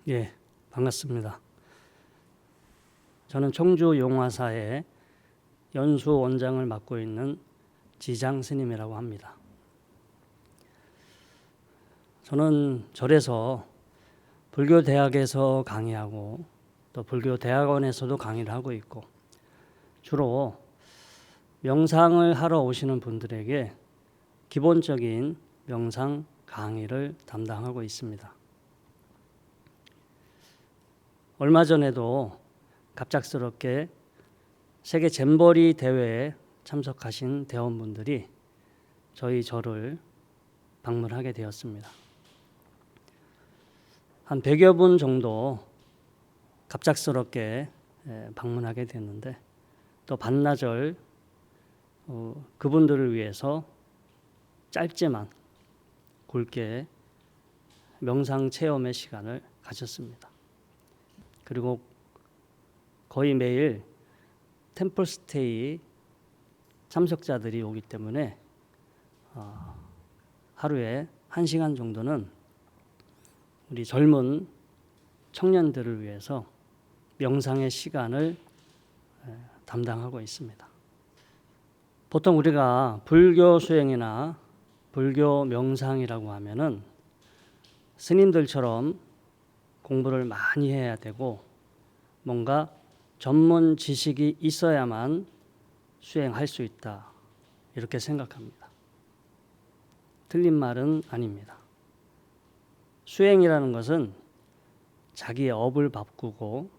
예, 반갑습니다. 저는 청주 용화사의 연수 원장을 맡고 있는 지장 스님이라고 합니다. 저는 절에서 불교 대학에서 강의하고 또 불교 대학원에서도 강의를 하고 있고 주로 명상을 하러 오시는 분들에게 기본적인 명상 강의를 담당하고 있습니다. 얼마 전에도 갑작스럽게 세계 잼버리 대회에 참석하신 대원분들이 저희 절을 방문하게 되었습니다. 한 100여 분 정도 갑작스럽게 방문하게 됐는데 또 반나절 그분들을 위해서 짧지만 굵게 명상 체험의 시간을 가졌습니다. 그리고 거의 매일 템플스테이 참석자들이 오기 때문에 하루에 1시간 정도는 우리 젊은 청년들을 위해서 명상의 시간을 담당하고 있습니다. 보통 우리가 불교 수행이나 불교 명상이라고 하면은 스님들처럼 공부를 많이 해야 되고 뭔가 전문 지식이 있어야만 수행할 수 있다 이렇게 생각합니다. 틀린 말은 아닙니다. 수행이라는 것은 자기의 업을 바꾸고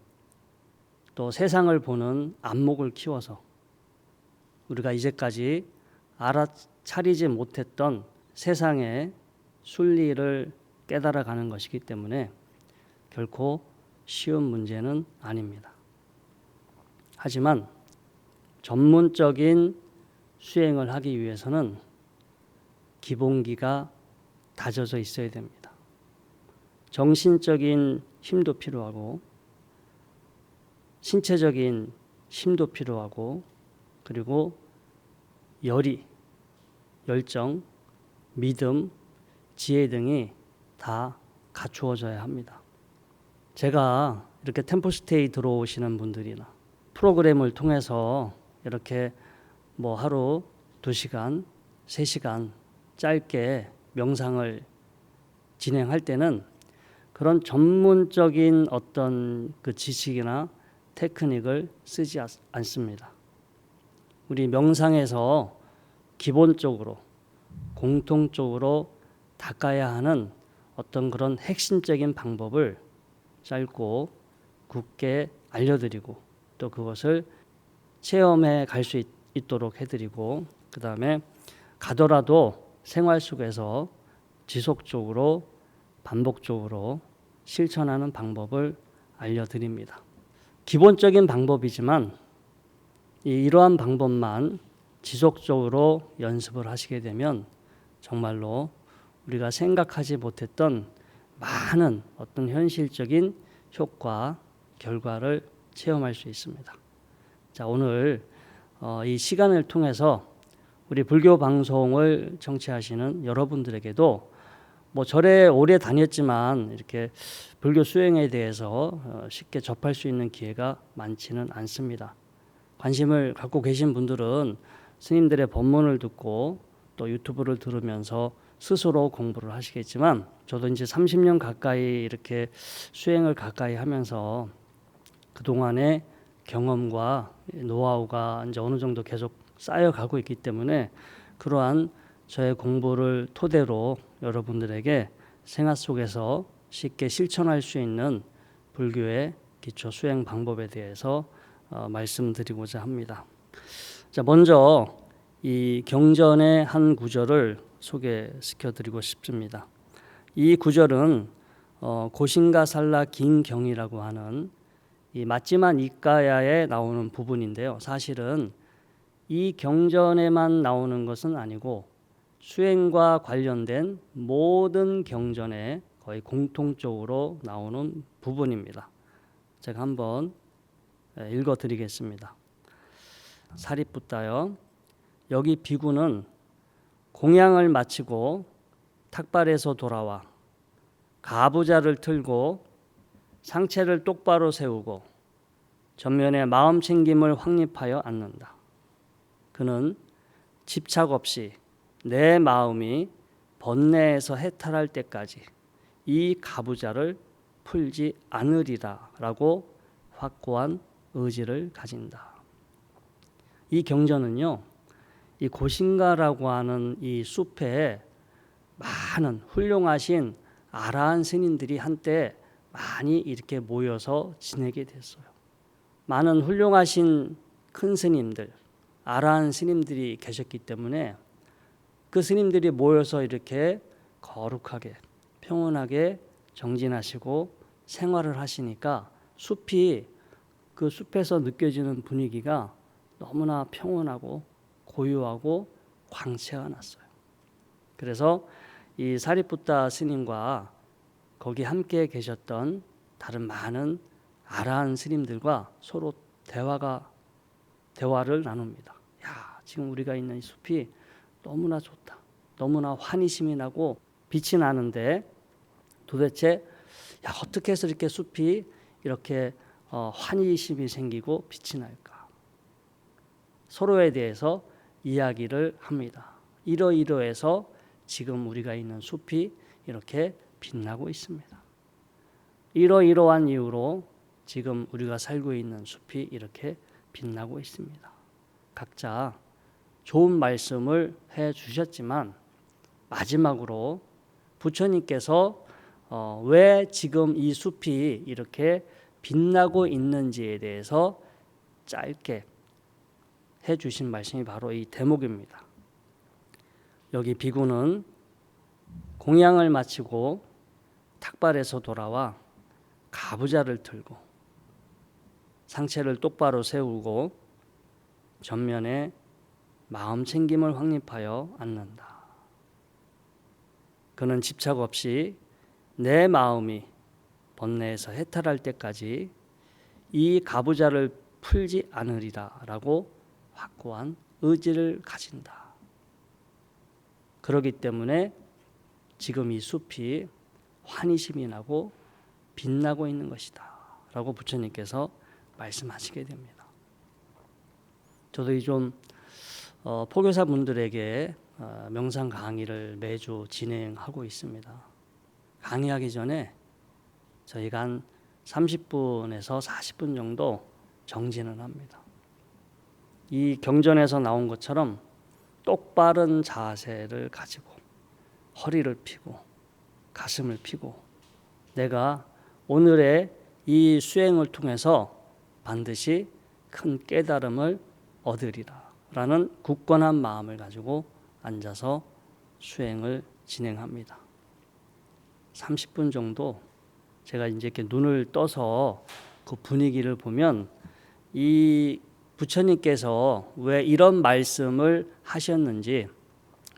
또 세상을 보는 안목을 키워서 우리가 이제까지 알아차리지 못했던 세상의 순리를 깨달아가는 것이기 때문에 결코 쉬운 문제는 아닙니다. 하지만 전문적인 수행을 하기 위해서는 기본기가 다져져 있어야 됩니다. 정신적인 힘도 필요하고 신체적인 힘도 필요하고 그리고 열정, 믿음, 지혜 등이 다 갖추어져야 합니다. 제가 이렇게 템플스테이 들어오시는 분들이나 프로그램을 통해서 이렇게 하루 2시간, 3시간 짧게 명상을 진행할 때는 그런 전문적인 어떤 그 지식이나 테크닉을 쓰지 않습니다. 우리 명상에서 기본적으로 공통적으로 닦아야 하는 어떤 그런 핵심적인 방법을 짧고 굵게 알려드리고 또 그것을 체험해 갈 수 있도록 해드리고 그 다음에 가더라도 생활 속에서 지속적으로 반복적으로 실천하는 방법을 알려드립니다. 기본적인 방법이지만 이러한 방법만 지속적으로 연습을 하시게 되면 정말로 우리가 생각하지 못했던 많은 어떤 현실적인 효과, 결과를 체험할 수 있습니다. 자, 오늘 이 시간을 통해서 우리 불교 방송을 청취하시는 여러분들에게도 절에 오래 다녔지만 이렇게 불교 수행에 대해서 쉽게 접할 수 있는 기회가 많지는 않습니다. 관심을 갖고 계신 분들은 스님들의 법문을 듣고 또 유튜브를 들으면서 스스로 공부를 하시겠지만 저도 이제 30년 가까이 이렇게 수행을 가까이 하면서 그동안의 경험과 노하우가 이제 어느 정도 계속 쌓여가고 있기 때문에 그러한 저의 공부를 토대로 여러분들에게 생활 속에서 쉽게 실천할 수 있는 불교의 기초 수행 방법에 대해서 말씀드리고자 합니다. 자, 먼저 이 경전의 한 구절을 소개시켜 드리고 싶습니다. 이 구절은 고신가살라 긴경이라고 하는 이 맞지만 이까야에 나오는 부분인데요. 사실은 이 경전에만 나오는 것은 아니고 수행과 관련된 모든 경전에 거의 공통적으로 나오는 부분입니다. 제가 한번 읽어드리겠습니다. 사리뿌따여, 여기 비구는 공양을 마치고 탁발에서 돌아와 가부좌를 틀고 상체를 똑바로 세우고 전면에 마음 챙김을 확립하여 앉는다. 그는 집착 없이 내 마음이 번뇌에서 해탈할 때까지 이 가부좌를 풀지 않으리라 라고 확고한 의지를 가진다. 이 경전은요, 이 고신가라고 하는 이 숲에 많은 훌륭하신 아라한 스님들이 한때 많이 이렇게 모여서 지내게 됐어요. 많은 훌륭하신 큰 스님들, 아라한 스님들이 계셨기 때문에 그 스님들이 모여서 이렇게 거룩하게 평온하게 정진하시고 생활을 하시니까 숲이 그 숲에서 느껴지는 분위기가 너무나 평온하고 고요하고 광채가 났어요. 그래서 이 사리푸타 스님과 거기 함께 계셨던 다른 많은 아라한 스님들과 서로 대화를 나눕니다. 야, 지금 우리가 있는 이 숲이 너무나 좋다. 너무나 환희심이 나고 빛이 나는데 도대체 어떻게 해서 이렇게 숲이 이렇게 환희심이 생기고 빛이 날까? 서로에 대해서 이야기를 합니다. 이러이러해서 지금 우리가 있는 숲이 이렇게 빛나고 있습니다. 이러이러한 이유로 지금 우리가 살고 있는 숲이 이렇게 빛나고 있습니다. 각자 좋은 말씀을 해 주셨지만 마지막으로 부처님께서 왜 지금 이 숲이 이렇게 빛나고 있는지에 대해서 짧게 해 주신 말씀이 바로 이 대목입니다. 여기 비구는 공양을 마치고 탁발에서 돌아와 가부좌를 들고 상체를 똑바로 세우고 전면에 마음 챙김을 확립하여 앉는다. 그는 집착 없이 내 마음이 번뇌에서 해탈할 때까지 이 가부좌를 풀지 않으리라 라고 확고한 의지를 가진다. 그렇기 때문에 지금 이 숲이 환희심이 나고 빛나고 있는 것이다 라고 부처님께서 말씀하시게 됩니다. 저도 좀 포교사분들에게 명상 강의를 매주 진행하고 있습니다. 강의하기 전에 저희가 한 30분에서 40분 정도 정진을 합니다. 이 경전에서 나온 것처럼 똑바른 자세를 가지고 허리를 펴고 가슴을 펴고 내가 오늘의 이 수행을 통해서 반드시 큰 깨달음을 얻으리라 라는 굳건한 마음을 가지고 앉아서 수행을 진행합니다. 30분 정도 제가 이제 이렇게 눈을 떠서 그 분위기를 보면 이 부처님께서 왜 이런 말씀을 하셨는지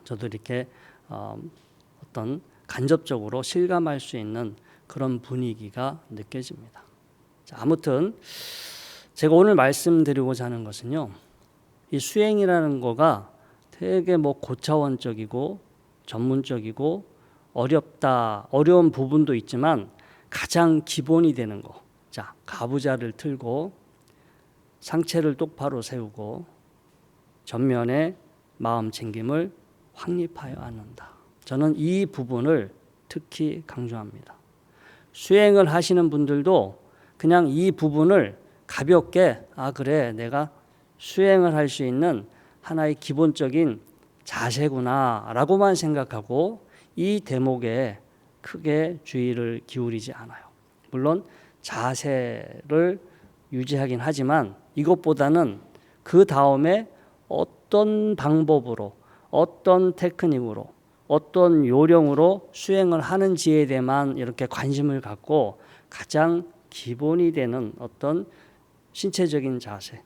저도 이렇게 어떤 간접적으로 실감할 수 있는 그런 분위기가 느껴집니다. 자, 아무튼 제가 오늘 말씀드리고자 하는 것은요, 이 수행이라는 거가 되게 고차원적이고 전문적이고 어려운 부분도 있지만 가장 기본이 되는 거. 자, 가부좌를 틀고 상체를 똑바로 세우고 전면에 마음 챙김을 확립하여 앉는다. 저는 이 부분을 특히 강조합니다. 수행을 하시는 분들도 그냥 이 부분을 가볍게 그래 내가 수행을 할 수 있는 하나의 기본적인 자세구나 라고만 생각하고 이 대목에 크게 주의를 기울이지 않아요. 물론 자세를 유지하긴 하지만 이것보다는 그 다음에 어떤 방법으로 어떤 테크닉으로 어떤 요령으로 수행을 하는지에 대해만 이렇게 관심을 갖고 가장 기본이 되는 어떤 신체적인 자세,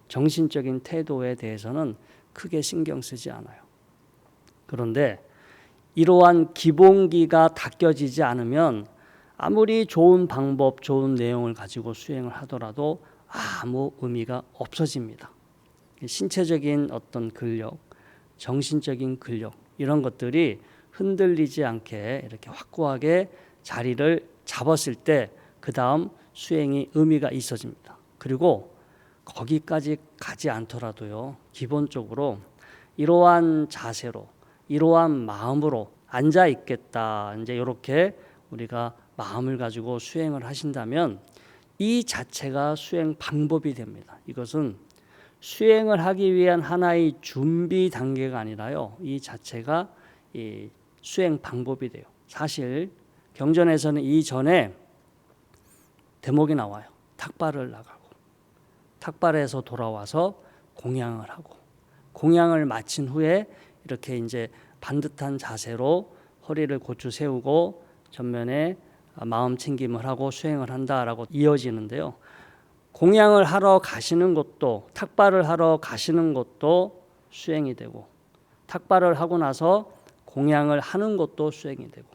정신적인 태도에 대해서는 크게 신경 쓰지 않아요. 그런데 이러한 기본기가 닦여지지 않으면 아무리 좋은 방법, 좋은 내용을 가지고 수행을 하더라도 아무 의미가 없어집니다. 신체적인 어떤 근력, 정신적인 근력 이런 것들이 흔들리지 않게 이렇게 확고하게 자리를 잡았을 때 그 다음 수행이 의미가 있어집니다. 그리고 거기까지 가지 않더라도요, 기본적으로 이러한 자세로, 이러한 마음으로 앉아 있겠다, 이제 이렇게 우리가 마음을 가지고 수행을 하신다면 이 자체가 수행 방법이 됩니다. 이것은 수행을 하기 위한 하나의 준비 단계가 아니라요, 이 자체가 이 수행 방법이 돼요. 사실 경전에서는 이전에 대목이 나와요. 탁발을 나가고, 탁발에서 돌아와서 공양을 하고, 공양을 마친 후에 이렇게 이제 반듯한 자세로 허리를 고추 세우고 전면에 마음 챙김을 하고 수행을 한다라고 이어지는데요. 공양을 하러 가시는 것도, 탁발을 하러 가시는 것도 수행이 되고, 탁발을 하고 나서 공양을 하는 것도 수행이 되고,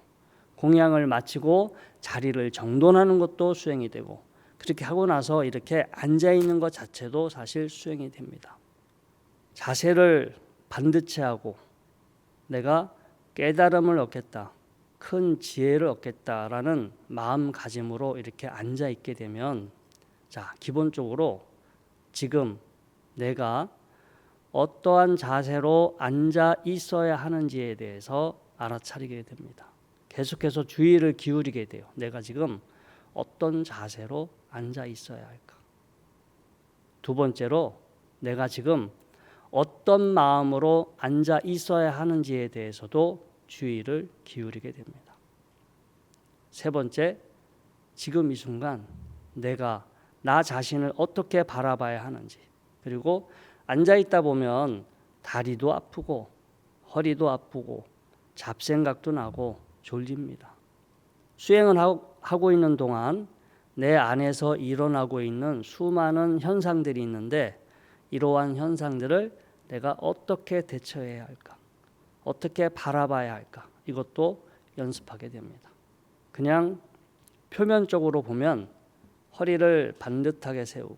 공양을 마치고 자리를 정돈하는 것도 수행이 되고, 그렇게 하고 나서 이렇게 앉아 있는 것 자체도 사실 수행이 됩니다. 자세를 반듯히 하고 내가 깨달음을 얻겠다, 큰 지혜를 얻겠다라는 마음가짐으로 이렇게 앉아 있게 되면, 자, 기본적으로 지금 내가 어떠한 자세로 앉아 있어야 하는지에 대해서 알아차리게 됩니다. 계속해서 주의를 기울이게 돼요. 내가 지금 어떤 자세로 앉아 있어야 할까? 두 번째로 내가 지금 어떤 마음으로 앉아 있어야 하는지에 대해서도 주의를 기울이게 됩니다. 세 번째, 지금 이 순간 내가 나 자신을 어떻게 바라봐야 하는지, 그리고 앉아 있다 보면 다리도 아프고 허리도 아프고 잡생각도 나고 졸립니다. 수행을 하고 있는 동안 내 안에서 일어나고 있는 수많은 현상들이 있는데, 이러한 현상들을 내가 어떻게 대처해야 할까? 어떻게 바라봐야 할까? 이것도 연습하게 됩니다. 그냥 표면적으로 보면 허리를 반듯하게 세우고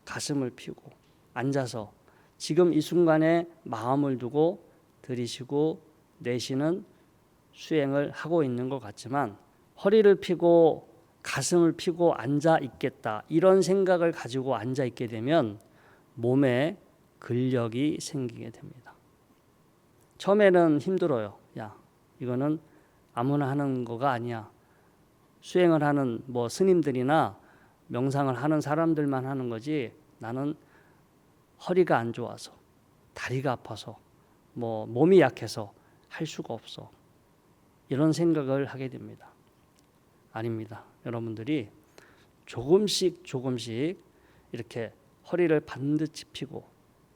가슴을 펴고 앉아서 지금 이 순간에 마음을 두고 들이쉬고 내쉬는 수행을 하고 있는 것 같지만, 허리를 펴고 가슴을 펴고 앉아 있겠다, 이런 생각을 가지고 앉아 있게 되면 몸에 근력이 생기게 됩니다. 처음에는 힘들어요. 야, 이거는 아무나 하는 거가 아니야. 수행을 하는 스님들이나 명상을 하는 사람들만 하는 거지, 나는 허리가 안 좋아서, 다리가 아파서, 몸이 약해서 할 수가 없어, 이런 생각을 하게 됩니다. 아닙니다. 여러분들이 조금씩 이렇게 허리를 반듯이 펴고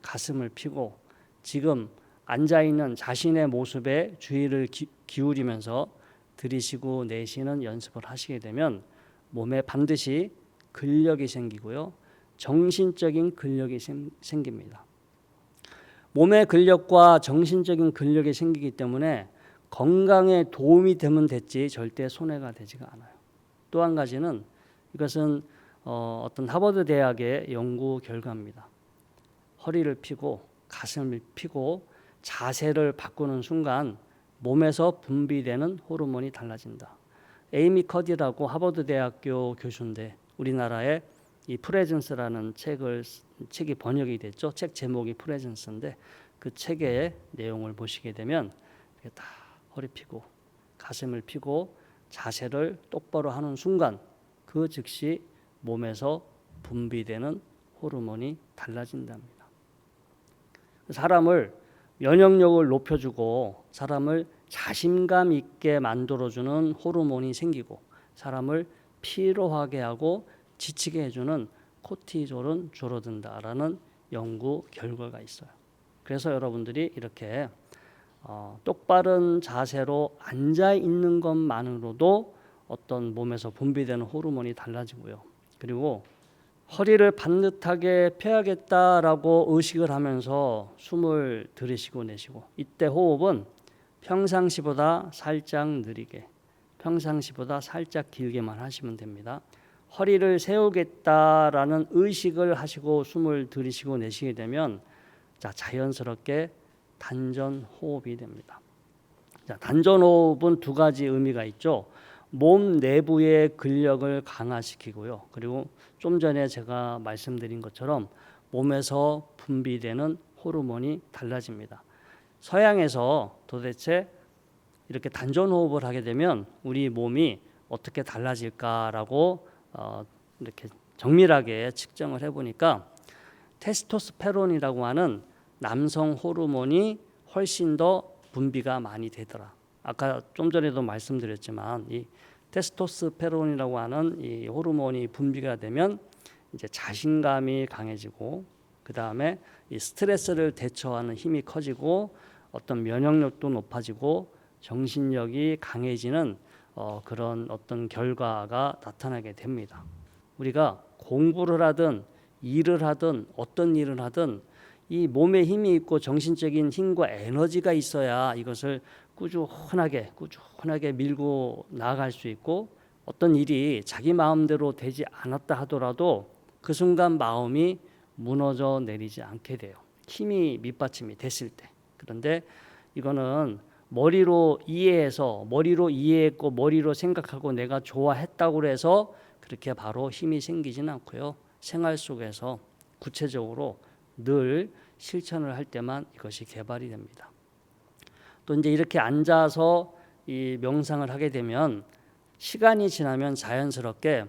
가슴을 펴고 지금 앉아있는 자신의 모습에 주의를 기울이면서 들이쉬고 내쉬는 연습을 하시게 되면 몸에 반드시 근력이 생기고요, 정신적인 근력이 생깁니다. 몸의 근력과 정신적인 근력이 생기기 때문에 건강에 도움이 되면 됐지 절대 손해가 되지가 않아요. 또 한 가지는, 이것은 어떤 하버드 대학의 연구 결과입니다. 허리를 펴고 가슴을 펴고 자세를 바꾸는 순간 몸에서 분비되는 호르몬이 달라진다. 에이미 커디라고 하버드 대학교 교수인데, 우리나라에 이 프레젠스라는 책이 번역이 됐죠. 책 제목이 프레젠스인데, 그 책의 내용을 보시게 되면 다 허리 펴고 가슴을 펴고 자세를 똑바로 하는 순간 그 즉시 몸에서 분비되는 호르몬이 달라진답니다. 사람을 면역력을 높여주고 사람을 자신감 있게 만들어주는 호르몬이 생기고, 사람을 피로하게 하고 지치게 해주는 코티졸은 줄어든다라는 연구 결과가 있어요. 그래서 여러분들이 이렇게 똑바른 자세로 앉아 있는 것만으로도 어떤 몸에서 분비되는 호르몬이 달라지고요. 그리고 허리를 반듯하게 펴야겠다라고 의식을 하면서 숨을 들이쉬고 내쉬고, 이때 호흡은 평상시보다 살짝 느리게, 평상시보다 살짝 길게만 하시면 됩니다. 허리를 세우겠다라는 의식을 하시고 숨을 들이쉬고 내쉬게 되면 자연스럽게 단전 호흡이 됩니다. 단전 호흡은 두 가지 의미가 있죠. 몸 내부의 근력을 강화시키고요. 그리고 좀 전에 제가 말씀드린 것처럼 몸에서 분비되는 호르몬이 달라집니다. 서양에서 도대체 이렇게 단전호흡을 하게 되면 우리 몸이 어떻게 달라질까라고 이렇게 정밀하게 측정을 해보니까 테스토스테론이라고 하는 남성 호르몬이 훨씬 더 분비가 많이 되더라. 아까 좀 전에도 말씀드렸지만 이 테스토스테론이라고 하는 이 호르몬이 분비가 되면 이제 자신감이 강해지고 그 다음에 이 스트레스를 대처하는 힘이 커지고 어떤 면역력도 높아지고 정신력이 강해지는 그런 어떤 결과가 나타나게 됩니다. 우리가 공부를 하든 일을 하든 어떤 일을 하든 이 몸에 힘이 있고 정신적인 힘과 에너지가 있어야 이것을 꾸준하게 밀고 나아갈 수 있고 어떤 일이 자기 마음대로 되지 않았다 하더라도 그 순간 마음이 무너져 내리지 않게 돼요. 힘이 밑받침이 됐을 때. 그런데 이거는 머리로 이해했고 머리로 생각하고 내가 좋아했다고 해서 그렇게 바로 힘이 생기지는 않고요. 생활 속에서 구체적으로 늘 실천을 할 때만 이것이 개발이 됩니다. 또 이제 이렇게 앉아서 이 명상을 하게 되면 시간이 지나면 자연스럽게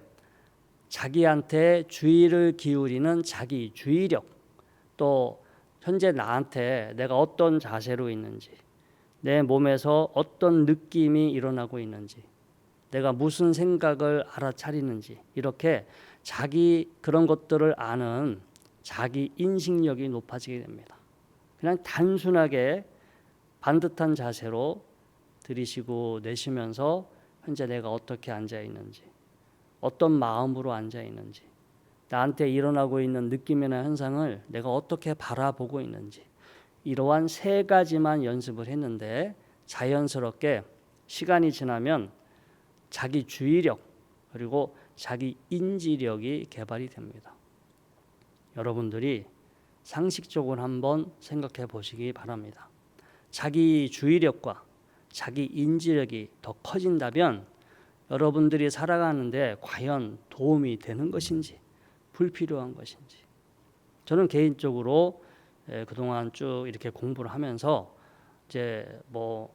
자기한테 주의를 기울이는 자기 주의력, 또 현재 나한테 내가 어떤 자세로 있는지, 내 몸에서 어떤 느낌이 일어나고 있는지, 내가 무슨 생각을 알아차리는지, 이렇게 자기 그런 것들을 아는 자기 인식력이 높아지게 됩니다. 그냥 단순하게 반듯한 자세로 들이쉬고 내쉬면서 현재 내가 어떻게 앉아 있는지, 어떤 마음으로 앉아 있는지, 나한테 일어나고 있는 느낌이나 현상을 내가 어떻게 바라보고 있는지, 이러한 세 가지만 연습을 했는데 자연스럽게 시간이 지나면 자기 주의력 그리고 자기 인지력이 개발이 됩니다. 여러분들이 상식적으로 한번 생각해 보시기 바랍니다. 자기 주의력과 자기 인지력이 더 커진다면 여러분들이 살아가는데 과연 도움이 되는 것인지 불필요한 것인지, 저는 개인적으로 그동안 쭉 이렇게 공부를 하면서 이제 뭐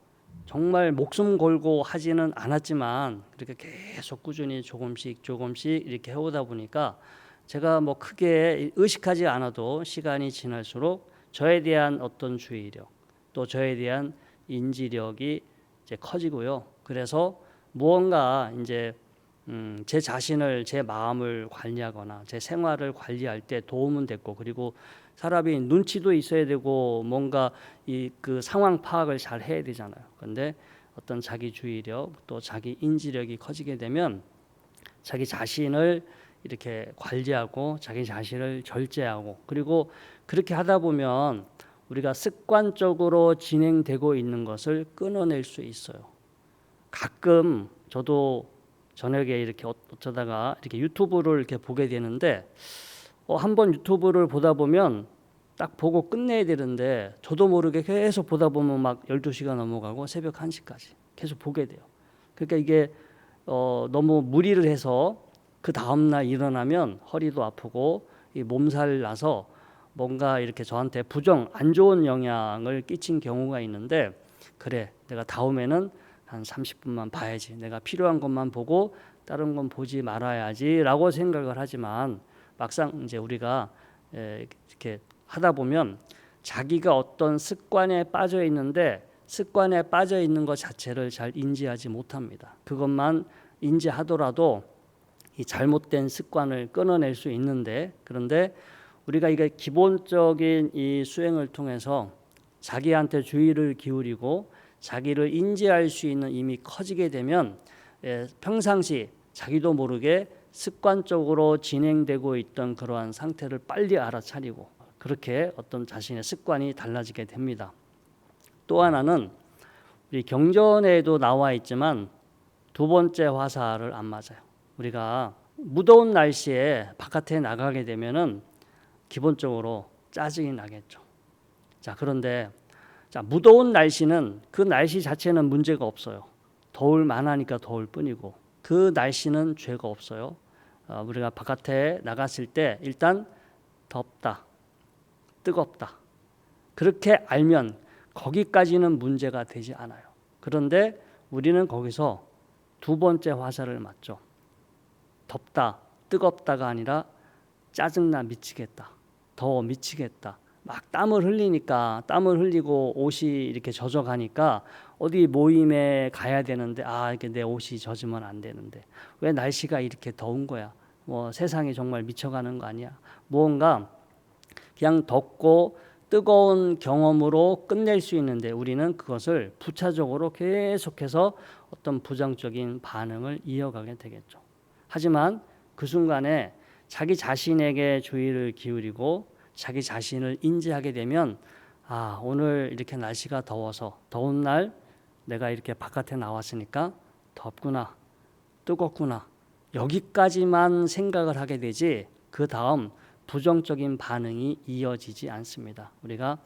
정말 목숨 걸고 하지는 않았지만 그렇게 계속 꾸준히 조금씩 이렇게 해오다 보니까 제가 뭐 크게 의식하지 않아도 시간이 지날수록 저에 대한 어떤 주의력, 또 저에 대한 인지력이 이제 커지고요. 그래서 무언가 이제 제 자신을, 제 마음을 관리하거나 제 생활을 관리할 때 도움은 됐고, 그리고 사람이 눈치도 있어야 되고 뭔가 그 상황 파악을 잘 해야 되잖아요. 그런데 어떤 자기 주의력 또 자기 인지력이 커지게 되면 자기 자신을 이렇게 관리하고 자기 자신을 절제하고, 그리고 그렇게 하다 보면 우리가 습관적으로 진행되고 있는 것을 끊어낼 수 있어요. 가끔 저도 저녁에 이렇게 어쩌다가 이렇게 유튜브를 이렇게 보게 되는데 한번 유튜브를 보다 보면 딱 보고 끝내야 되는데 저도 모르게 계속 보다 보면 막 12시가 넘어가고 새벽 1시까지 계속 보게 돼요. 그러니까 이게 너무 무리를 해서 그 다음날 일어나면 허리도 아프고 이 몸살 나서 뭔가 이렇게 저한테 안 좋은 영향을 끼친 경우가 있는데, 그래 내가 다음에는 한 30분만 봐야지, 내가 필요한 것만 보고 다른 건 보지 말아야지 라고 생각을 하지만 막상 이제 우리가 이렇게 하다 보면 자기가 어떤 습관에 빠져 있는데 습관에 빠져 있는 것 자체를 잘 인지하지 못합니다. 그것만 인지하더라도 이 잘못된 습관을 끊어낼 수 있는데, 그런데 우리가 이게 기본적인 이 수행을 통해서 자기한테 주의를 기울이고 자기를 인지할 수 있는 힘이 커지게 되면 평상시 자기도 모르게 습관적으로 진행되고 있던 그러한 상태를 빨리 알아차리고 그렇게 어떤 자신의 습관이 달라지게 됩니다. 또 하나는 우리 경전에도 나와 있지만 두 번째 화살을 안 맞아요. 우리가 무더운 날씨에 바깥에 나가게 되면은 기본적으로 짜증이 나겠죠. 자, 그런데 무더운 날씨는 그 날씨 자체는 문제가 없어요. 더울 만하니까 더울 뿐이고 그 날씨는 죄가 없어요. 우리가 바깥에 나갔을 때 일단 덥다, 뜨겁다. 그렇게 알면 거기까지는 문제가 되지 않아요. 그런데 우리는 거기서 두 번째 화살을 맞죠. 덥다, 뜨겁다가 아니라 짜증나 미치겠다, 더워 미치겠다. 막 땀을 흘리니까 땀을 흘리고 옷이 이렇게 젖어가니까 어디 모임에 가야 되는데 이게 내 옷이 젖으면 안 되는데 왜 날씨가 이렇게 더운 거야? 뭐 세상이 정말 미쳐가는 거 아니야? 무언가 그냥 덥고 뜨거운 경험으로 끝낼 수 있는데 우리는 그것을 부차적으로 계속해서 어떤 부정적인 반응을 이어가게 되겠죠. 하지만 그 순간에 자기 자신에게 주의를 기울이고 자기 자신을 인지하게 되면 오늘 이렇게 날씨가 더워서 더운 날 내가 이렇게 바깥에 나왔으니까 덥구나, 뜨겁구나 여기까지만 생각을 하게 되지 그 다음 부정적인 반응이 이어지지 않습니다. 우리가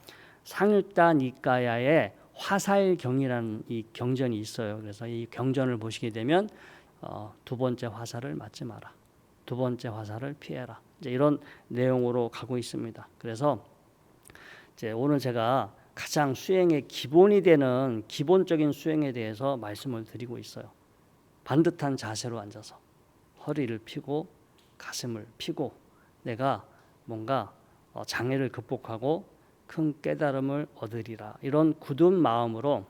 상유타 니까야의 화살경이라는 이 경전이 있어요. 그래서 이 경전을 보시게 되면 두 번째 화살을 맞지 마라, 두 번째 화살을 피해라. 이제 이런 내용으로 가고 있습니다. 그래서 이제 오늘 제가 가장 수행의 기본이 되는 기본적인 수행에 대해서 말씀을 드리고 있어요. 반듯한 자세로 앉아서 허리를 펴고 가슴을 펴고 내가 뭔가 장애를 극복하고 큰 깨달음을 얻으리라. 이런 굳은 마음으로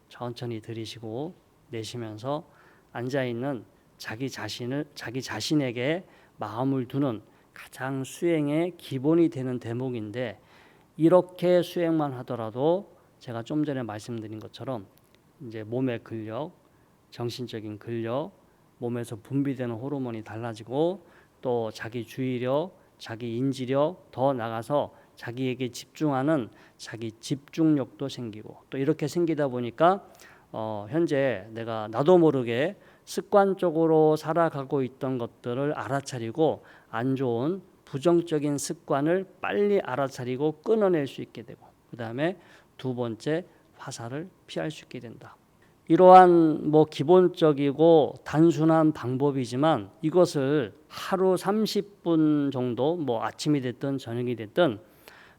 천천히 들이쉬고 내쉬면서 앉아있는 자기 자신에게 마음을 두는 가장 수행의 기본이 되는 대목인데 이렇게 수행만 하더라도 제가 좀 전에 말씀드린 것처럼 이제 몸의 근력, 정신적인 근력, 몸에서 분비되는 호르몬이 달라지고 또 자기 주의력, 자기 인지력, 더 나가서 자기에게 집중하는 자기 집중력도 생기고 또 이렇게 생기다 보니까 현재 내가 나도 모르게 습관적으로 살아가고 있던 것들을 알아차리고 안 좋은 부정적인 습관을 빨리 알아차리고 끊어낼 수 있게 되고 그 다음에 두 번째 화살을 피할 수 있게 된다. 이러한 기본적이고 단순한 방법이지만 이것을 하루 30분 정도 아침이 됐든 저녁이 됐든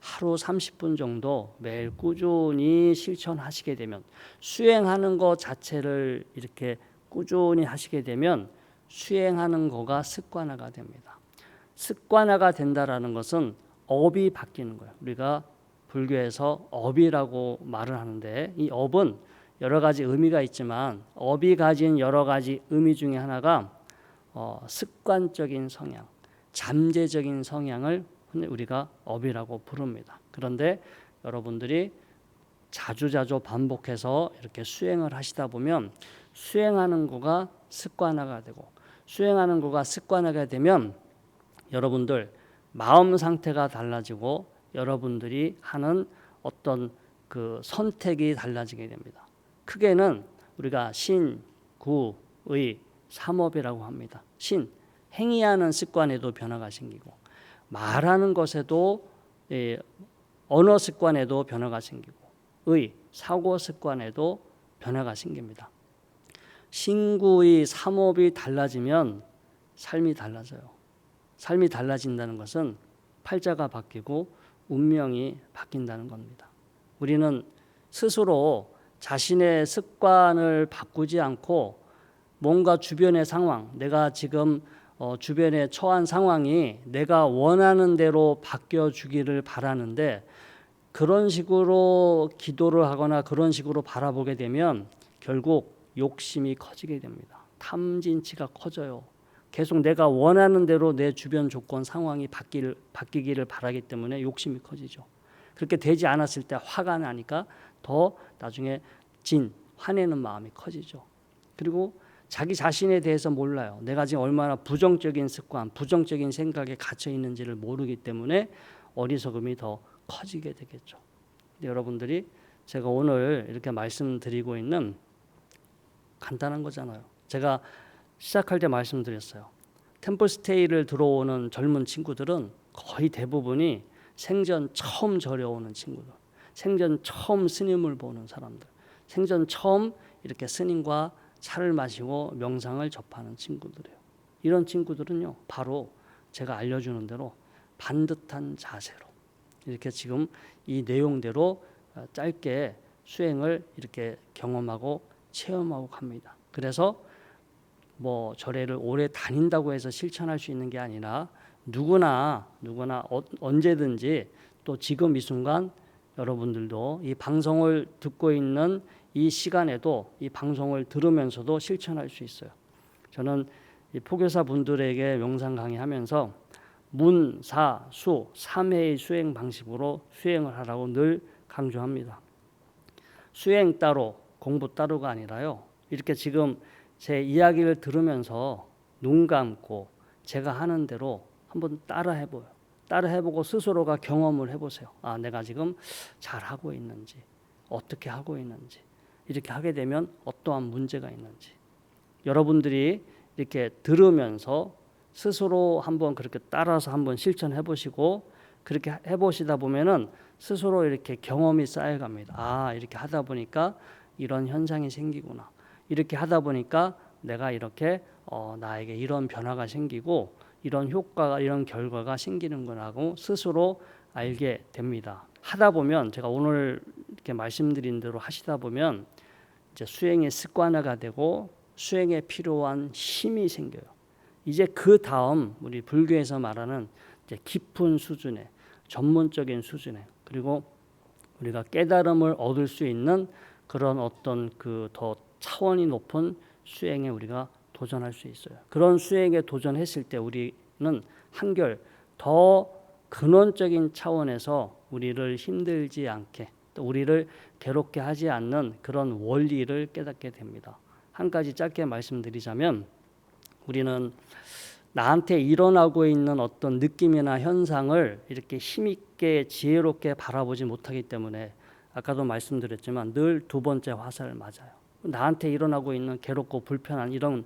하루 30분 정도 매일 꾸준히 실천하시게 되면 수행하는 것 자체를 이렇게 꾸준히 하시게 되면 수행하는 거가 습관화가 됩니다. 습관화가 된다라는 것은 업이 바뀌는 거예요. 우리가 불교에서 업이라고 말을 하는데 이 업은 여러 가지 의미가 있지만 업이 가진 여러 가지 의미 중에 하나가 습관적인 성향, 잠재적인 성향을 우리가 업이라고 부릅니다. 그런데 여러분들이 자주자주 반복해서 이렇게 수행을 하시다 보면 수행하는 거가 습관화가 되고 수행하는 거가 습관화가 되면 여러분들 마음 상태가 달라지고 여러분들이 하는 어떤 그 선택이 달라지게 됩니다. 크게는 우리가 신, 구, 의, 삼업이라고 합니다. 신, 행위하는 습관에도 변화가 생기고 말하는 것에도 언어 습관에도 변화가 생기고 의, 사고 습관에도 변화가 생깁니다. 신구의 삼업이 달라지면 삶이 달라져요. 삶이 달라진다는 것은 팔자가 바뀌고 운명이 바뀐다는 겁니다. 우리는 스스로 자신의 습관을 바꾸지 않고 뭔가 주변의 상황, 내가 지금 주변에 처한 상황이 내가 원하는 대로 바뀌어주기를 바라는데 그런 식으로 기도를 하거나 그런 식으로 바라보게 되면 결국 욕심이 커지게 됩니다. 탐진치가 커져요. 계속 내가 원하는 대로 내 주변 조건 상황이 바뀌기를 바라기 때문에 욕심이 커지죠. 그렇게 되지 않았을 때 화가 나니까 더 나중에 화내는 마음이 커지죠. 그리고 자기 자신에 대해서 몰라요. 내가 지금 얼마나 부정적인 습관, 부정적인 생각에 갇혀 있는지를 모르기 때문에 어리석음이 더 커지게 되겠죠. 근데 여러분들이 제가 오늘 이렇게 말씀드리고 있는 간단한 거잖아요. 제가 시작할 때 말씀드렸어요. 템플스테이를 들어오는 젊은 친구들은 거의 대부분이 생전 처음 절에 오는 친구들, 생전 처음 스님을 보는 사람들, 생전 처음 이렇게 스님과 차를 마시고 명상을 접하는 친구들이에요. 이런 친구들은요, 바로 제가 알려주는 대로 반듯한 자세로 이렇게 지금 이 내용대로 짧게 수행을 이렇게 경험하고 체험하고 갑니다. 그래서 뭐 절에를 오래 다닌다고 해서 실천할 수 있는 게 아니라 누구나 언제든지 또 지금 이 순간 여러분들도 이 방송을 듣고 있는 이 시간에도 이 방송을 들으면서도 실천할 수 있어요. 저는 이 포교사 분들에게 명상 강의하면서 문, 사, 수 3회의 수행 방식으로 수행을 하라고 늘 강조합니다. 수행 따로 공부 따로가 아니라요, 이렇게 지금 제 이야기를 들으면서 눈 감고 제가 하는 대로 한번 따라해보고 스스로가 경험을 해보세요. 아, 내가 지금 잘하고 있는지, 어떻게 하고 있는지, 이렇게 하게 되면 어떠한 문제가 있는지 여러분들이 이렇게 들으면서 스스로 한번 그렇게 따라서 한번 실천해 보시고, 그렇게 해보시다 보면은 스스로 이렇게 경험이 쌓여갑니다. 아, 이렇게 하다 보니까 이런 현상이 생기구나. 이렇게 하다 보니까 내가 이렇게 나에게 이런 변화가 생기고 이런 효과가, 이런 결과가 생기는구나 하고 스스로 알게 됩니다. 하다 보면, 제가 오늘 이렇게 말씀드린 대로 하시다 보면 이제 수행의 습관화가 되고 수행에 필요한 힘이 생겨요. 이제 그 다음 우리 불교에서 말하는 이제 깊은 수준의 전문적인 수준의, 그리고 우리가 깨달음을 얻을 수 있는 그런 어떤 그 더 차원이 높은 수행에 우리가 도전할 수 있어요. 그런 수행에 도전했을 때 우리는 한결 더 근원적인 차원에서 우리를 힘들지 않게, 또 우리를 괴롭게 하지 않는 그런 원리를 깨닫게 됩니다. 한 가지 짧게 말씀드리자면, 우리는 나한테 일어나고 있는 어떤 느낌이나 현상을 이렇게 힘있게 지혜롭게 바라보지 못하기 때문에 아까도 말씀드렸지만 늘 두 번째 화살을 맞아요. 나한테 일어나고 있는 괴롭고 불편한 이런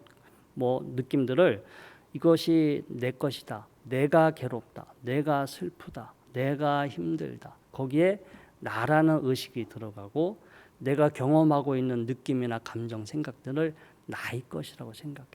뭐 느낌들을, 이것이 내 것이다, 내가 괴롭다, 내가 슬프다, 내가 힘들다, 거기에 나라는 의식이 들어가고 내가 경험하고 있는 느낌이나 감정, 생각들을 나의 것이라고 생각해.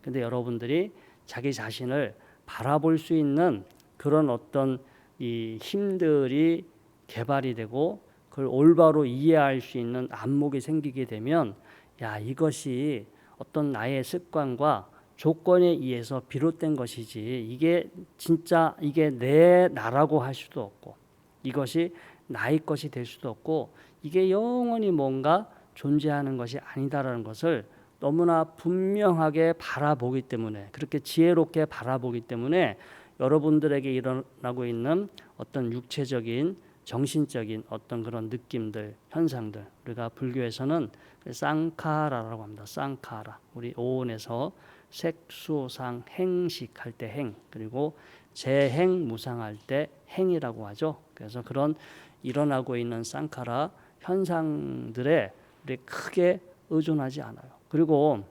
근데 여러분들이 자기 자신을 바라볼 수 있는 그런 어떤 이 힘들이 개발이 되고 그걸 올바로 이해할 수 있는 안목이 생기게 되면, 야, 이것이 어떤 나의 습관과 조건에 의해서 비롯된 것이지, 이게 진짜 이게 내 나라고 할 수도 없고 이것이 나의 것이 될 수도 없고 이게 영원히 뭔가 존재하는 것이 아니다라는 것을 너무나 분명하게 바라보기 때문에, 그렇게 지혜롭게 바라보기 때문에 여러분들에게 일어나고 있는 어떤 육체적인, 정신적인 어떤 그런 느낌들, 현상들, 우리가 불교에서는 쌍카라라고 합니다. 쌍카라. 우리 오온에서 색수상 행식 할 때 행, 그리고 재행 무상할 때 행이라고 하죠. 그래서 그런 일어나고 있는 쌍카라 현상들에 우리 크게 의존하지 않아요. 그리고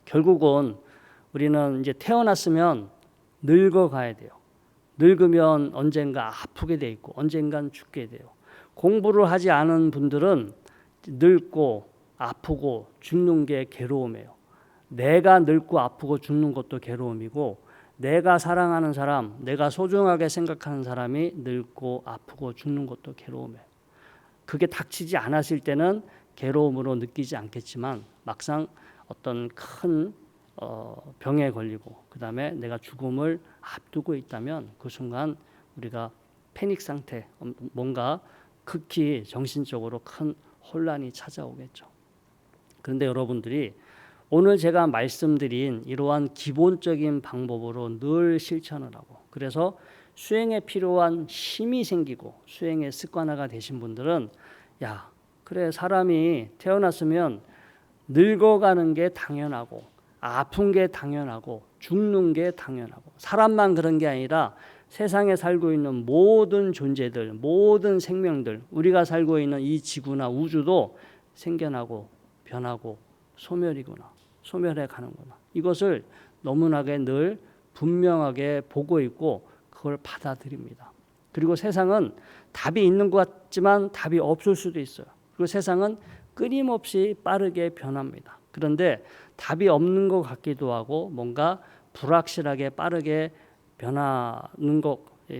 결국은 우리는 이제 태어났으면 늙어가야 돼요. 늙으면 언젠가 아프게 돼 있고 언젠간 죽게 돼요. 공부를 하지 않은 분들은 늙고 아프고 죽는 게 괴로움이에요. 내가 늙고 아프고 죽는 것도 괴로움이고, 내가 사랑하는 사람, 내가 소중하게 생각하는 사람이 늙고 아프고 죽는 것도 괴로움이에요. 그게 닥치지 않았을 때는 괴로움으로 느끼지 않겠지만, 막상 어떤 큰 병에 걸리고 그 다음에 내가 죽음을 앞두고 있다면 그 순간 우리가 패닉 상태, 뭔가 극히 정신적으로 큰 혼란이 찾아오겠죠. 그런데 여러분들이 오늘 제가 말씀드린 이러한 기본적인 방법으로 늘 실천을 하고, 그래서 수행에 필요한 힘이 생기고 수행의 습관화가 되신 분들은, 야, 그래, 사람이 태어났으면 늙어가는 게 당연하고 아픈 게 당연하고 죽는 게 당연하고, 사람만 그런 게 아니라 세상에 살고 있는 모든 존재들, 모든 생명들, 우리가 살고 있는 이 지구나 우주도 생겨나고 변하고 소멸해 가는구나. 이것을 너무나게 늘 분명하게 보고 있고 그걸 받아들입니다. 그리고 세상은 답이 있는 것 같지만 답이 없을 수도 있어요. 그리고 세상은 끊임없이 빠르게 변합니다. 그런데 답이 없는 것 같기도 하고 뭔가 불확실하게 빠르게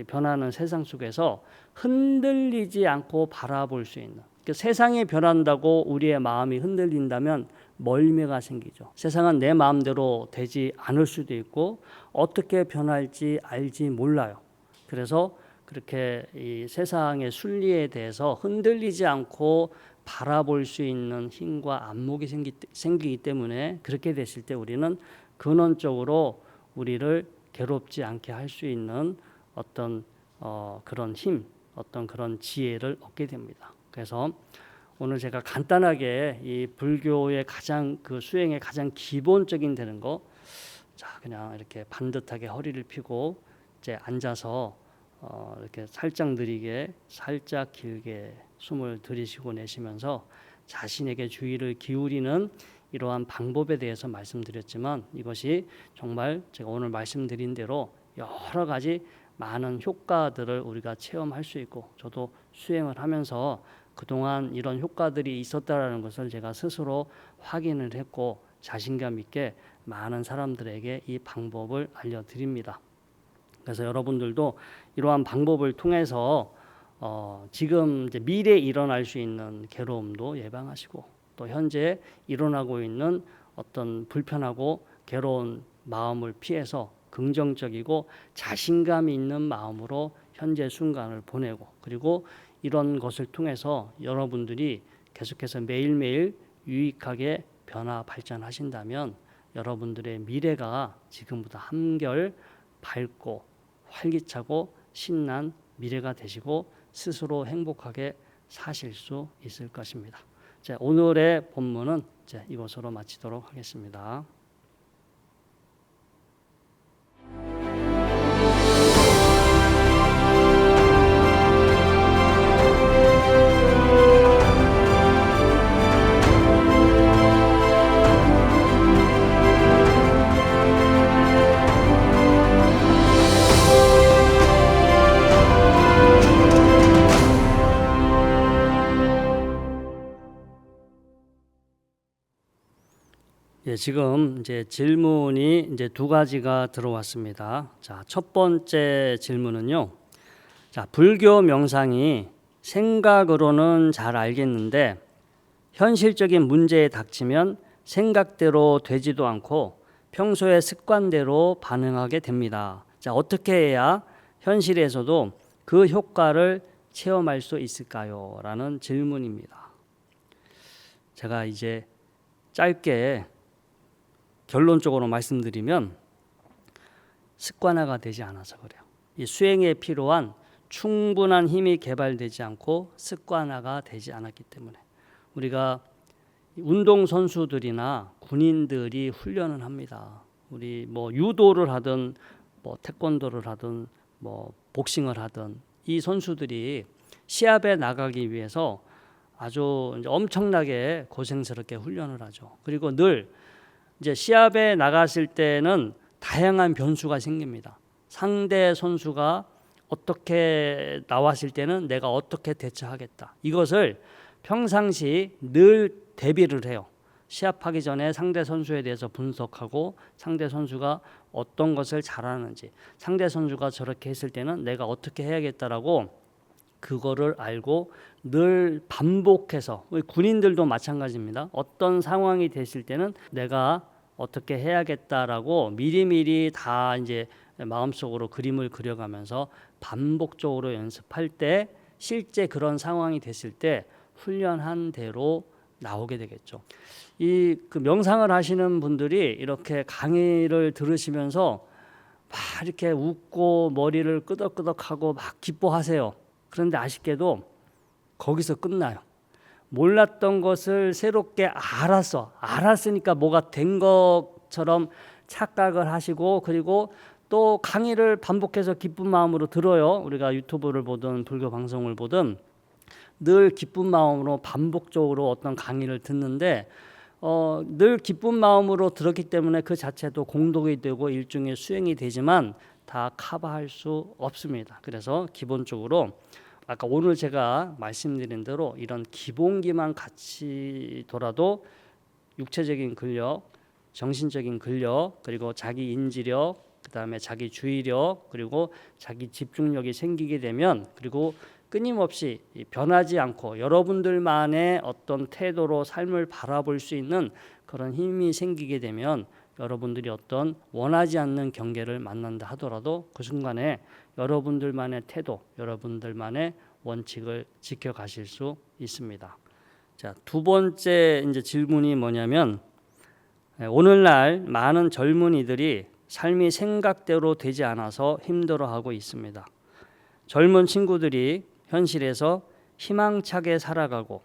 변하는 세상 속에서 흔들리지 않고 바라볼 수 있는, 세상이 변한다고 우리의 마음이 흔들린다면 멀미가 생기죠. 세상은 내 마음대로 되지 않을 수도 있고 어떻게 변할지 알지 몰라요. 그래서 그렇게 이 세상의 순리에 대해서 흔들리지 않고 바라볼 수 있는 힘과 안목이 생기기 때문에 그렇게 됐을 때 우리는 근원적으로 우리를 괴롭지 않게 할 수 있는 어떤 그런 힘, 어떤 그런 지혜를 얻게 됩니다. 그래서 오늘 제가 간단하게 이 불교의 가장 수행의 가장 기본적인 되는 거, 자 그냥 이렇게 반듯하게 허리를 펴고 이제 앉아서 이렇게 살짝 느리게, 살짝 길게 숨을 들이쉬고 내쉬면서 자신에게 주의를 기울이는 이러한 방법에 대해서 말씀드렸지만 이것이 정말 제가 오늘 말씀드린 대로 여러 가지 많은 효과들을 우리가 체험할 수 있고 저도 수행을 하면서 그동안 이런 효과들이 있었다라는 것을 제가 스스로 확인을 했고 자신감 있게 많은 사람들에게 이 방법을 알려드립니다. 그래서 여러분들도 이러한 방법을 통해서 지금 이제 미래에 일어날 수 있는 괴로움도 예방하시고 또 현재 일어나고 있는 어떤 불편하고 괴로운 마음을 피해서 긍정적이고 자신감 있는 마음으로 현재 순간을 보내고 그리고 이런 것을 통해서 여러분들이 계속해서 매일매일 유익하게 변화 발전하신다면 여러분들의 미래가 지금보다 한결 밝고 활기차고 신난 미래가 되시고 스스로 행복하게 사실 수 있을 것입니다. 자, 오늘의 본문은 이것으로 마치도록 하겠습니다. 예, 지금 이제 질문이 이제 두 가지가 들어왔습니다. 자, 첫 번째 질문은요. 자, 불교 명상이 생각으로는 잘 알겠는데 현실적인 문제에 닥치면 생각대로 되지도 않고 평소의 습관대로 반응하게 됩니다. 자, 어떻게 해야 현실에서도 그 효과를 체험할 수 있을까요? 라는 질문입니다. 제가 이제 짧게 결론적으로 말씀드리면 습관화가 되지 않아서 그래요. 이 수행에 필요한 충분한 힘이 개발되지 않고 습관화가 되지 않았기 때문에 우리가 운동 선수들이나 군인들이 훈련을 합니다. 우리 뭐 유도를 하든 뭐 태권도를 하든 뭐 복싱을 하든 이 선수들이 시합에 나가기 위해서 아주 이제 엄청나게 고생스럽게 훈련을 하죠. 그리고 늘 이제 시합에 나갔을 때는 다양한 변수가 생깁니다. 상대 선수가 어떻게 나왔을 때는 내가 어떻게 대처하겠다. 이것을 평상시 늘 대비를 해요. 시합하기 전에 상대 선수에 대해서 분석하고 상대 선수가 어떤 것을 잘하는지, 상대 선수가 저렇게 했을 때는 내가 어떻게 해야겠다라고 그거를 알고 늘 반복해서, 군인들도 마찬가지입니다. 어떤 상황이 됐을 때는 내가 어떻게 해야겠다라고 미리미리 다 이제 마음속으로 그림을 그려가면서 반복적으로 연습할 때 실제 그런 상황이 됐을 때 훈련한 대로 나오게 되겠죠. 그 명상을 하시는 분들이 이렇게 강의를 들으시면서 막 이렇게 웃고 머리를 끄덕끄덕하고 막 기뻐하세요. 그런데 아쉽게도 거기서 끝나요. 몰랐던 것을 새롭게 알았으니까 뭐가 된 것처럼 착각을 하시고 그리고 또 강의를 반복해서 기쁜 마음으로 들어요. 우리가 유튜브를 보든 불교 방송을 보든 늘 기쁜 마음으로 반복적으로 어떤 강의를 듣는데 늘 기쁜 마음으로 들었기 때문에 그 자체도 공덕이 되고 일종의 수행이 되지만 다 커버할 수 없습니다. 그래서 기본적으로 아까 오늘 제가 말씀드린 대로 이런 기본기만 갖추더라도 육체적인 근력, 정신적인 근력, 그리고 자기 인지력, 그다음에 자기 주의력, 그리고 자기 집중력이 생기게 되면, 그리고 끊임없이 변하지 않고 여러분들만의 어떤 태도로 삶을 바라볼 수 있는 그런 힘이 생기게 되면, 여러분들이 어떤 원하지 않는 경계를 만난다 하더라도 그 순간에 여러분들만의 태도, 여러분들만의 원칙을 지켜가실 수 있습니다. 자, 두 번째 이제 질문이 뭐냐면, 오늘날 많은 젊은이들이 삶이 생각대로 되지 않아서 힘들어하고 있습니다. 젊은 친구들이 현실에서 희망차게 살아가고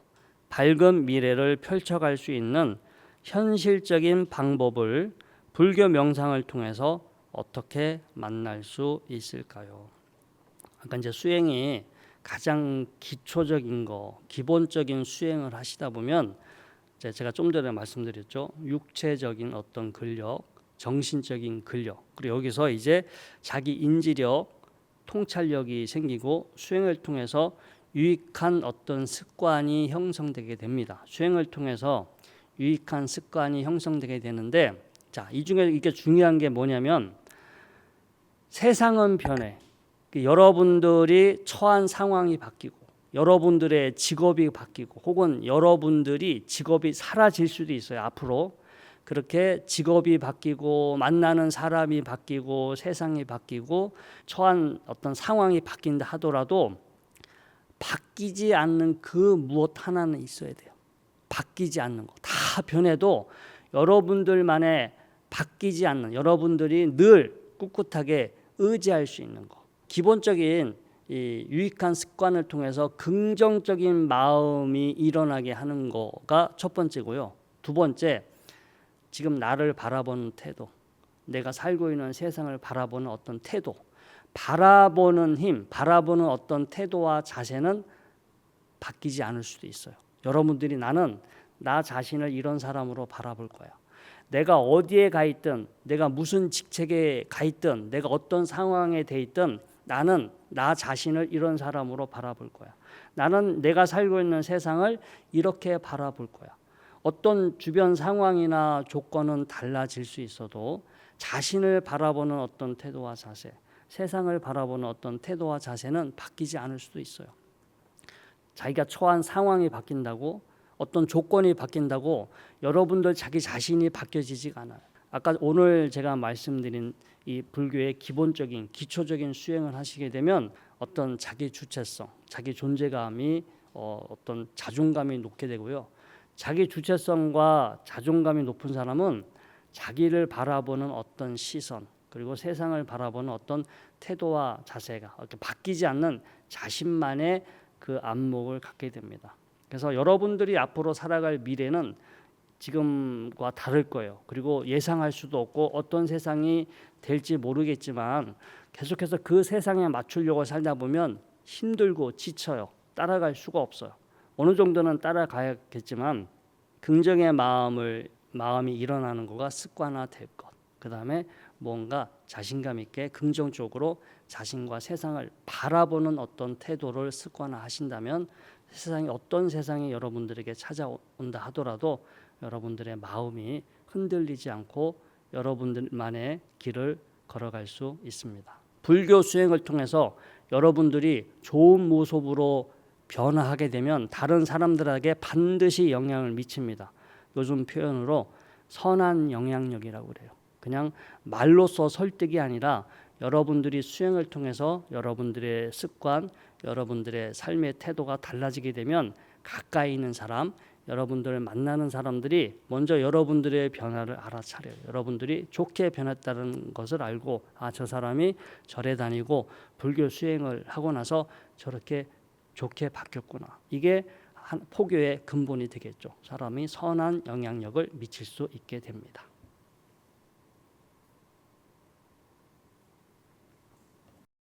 밝은 미래를 펼쳐갈 수 있는 현실적인 방법을 불교 명상을 통해서 어떻게 만날 수 있을까요? 아까 이제 수행이 가장 기초적인 거, 기본적인 수행을 하시다 보면 제가 좀 전에 말씀드렸죠. 육체적인 어떤 근력, 정신적인 근력, 그리고 여기서 이제 자기 인지력, 통찰력이 생기고 수행을 통해서 유익한 어떤 습관이 형성되게 됩니다. 수행을 통해서 유익한 습관이 형성되게 되는데, 자, 이 중에 이게 중요한 게 뭐냐면, 세상은 변해. 여러분들이 처한 상황이 바뀌고, 여러분들의 직업이 바뀌고, 혹은 여러분들이 직업이 사라질 수도 있어요. 앞으로 그렇게 직업이 바뀌고, 만나는 사람이 바뀌고, 세상이 바뀌고, 처한 어떤 상황이 바뀐다 하더라도 바뀌지 않는 그 무엇 하나는 있어야 돼요. 바뀌지 않는 거. 다 변해도 여러분들만의 바뀌지 않는, 여러분들이 늘 꿋꿋하게 의지할 수 있는 거. 기본적인 이 유익한 습관을 통해서 긍정적인 마음이 일어나게 하는 거가 첫 번째고요. 두 번째, 지금 나를 바라보는 태도, 내가 살고 있는 세상을 바라보는 어떤 태도, 바라보는 힘, 바라보는 어떤 태도와 자세는 바뀌지 않을 수도 있어요. 여러분들이 나는 나 자신을 이런 사람으로 바라볼 거야. 내가 어디에 가 있든, 내가 무슨 직책에 가 있든, 내가 어떤 상황에 돼 있든 나는 나 자신을 이런 사람으로 바라볼 거야. 나는 내가 살고 있는 세상을 이렇게 바라볼 거야. 어떤 주변 상황이나 조건은 달라질 수 있어도 자신을 바라보는 어떤 태도와 자세, 세상을 바라보는 어떤 태도와 자세는 바뀌지 않을 수도 있어요. 자기가 처한 상황이 바뀐다고, 어떤 조건이 바뀐다고 여러분들 자기 자신이 바뀌어지지가 않아요. 아까 오늘 제가 말씀드린 이 불교의 기본적인 기초적인 수행을 하시게 되면 어떤 자기 주체성, 자기 존재감이 어떤 자존감이 높게 되고요. 자기 주체성과 자존감이 높은 사람은 자기를 바라보는 어떤 시선, 그리고 세상을 바라보는 어떤 태도와 자세가 이렇게 바뀌지 않는 자신만의 그 안목을 갖게 됩니다. 그래서 여러분들이 앞으로 살아갈 미래는 지금과 다를 거예요. 그리고 예상할 수도 없고 어떤 세상이 될지 모르겠지만 계속해서 그 세상에 맞추려고 살다 보면 힘들고 지쳐요. 따라갈 수가 없어요. 어느 정도는 따라가야겠지만 긍정의 마음이 일어나는 거가 습관화될 것. 그 다음에 뭔가 자신감 있게 긍정적으로 자신과 세상을 바라보는 어떤 태도를 습관화하신다면 세상이 어떤 세상이 여러분들에게 찾아온다 하더라도 여러분들의 마음이 흔들리지 않고 여러분들만의 길을 걸어갈 수 있습니다. 불교 수행을 통해서 여러분들이 좋은 모습으로 변화하게 되면 다른 사람들에게 반드시 영향을 미칩니다. 요즘 표현으로 선한 영향력이라고 그래요. 그냥 말로써 설득이 아니라 여러분들이 수행을 통해서 여러분들의 습관, 여러분들의 삶의 태도가 달라지게 되면 가까이 있는 사람, 여러분들을 만나는 사람들이 먼저 여러분들의 변화를 알아차려요. 여러분들이 좋게 변했다는 것을 알고 저 사람이 절에 다니고 불교 수행을 하고 나서 저렇게 좋게 바뀌었구나. 이게 포교의 근본이 되겠죠. 사람이 선한 영향력을 미칠 수 있게 됩니다.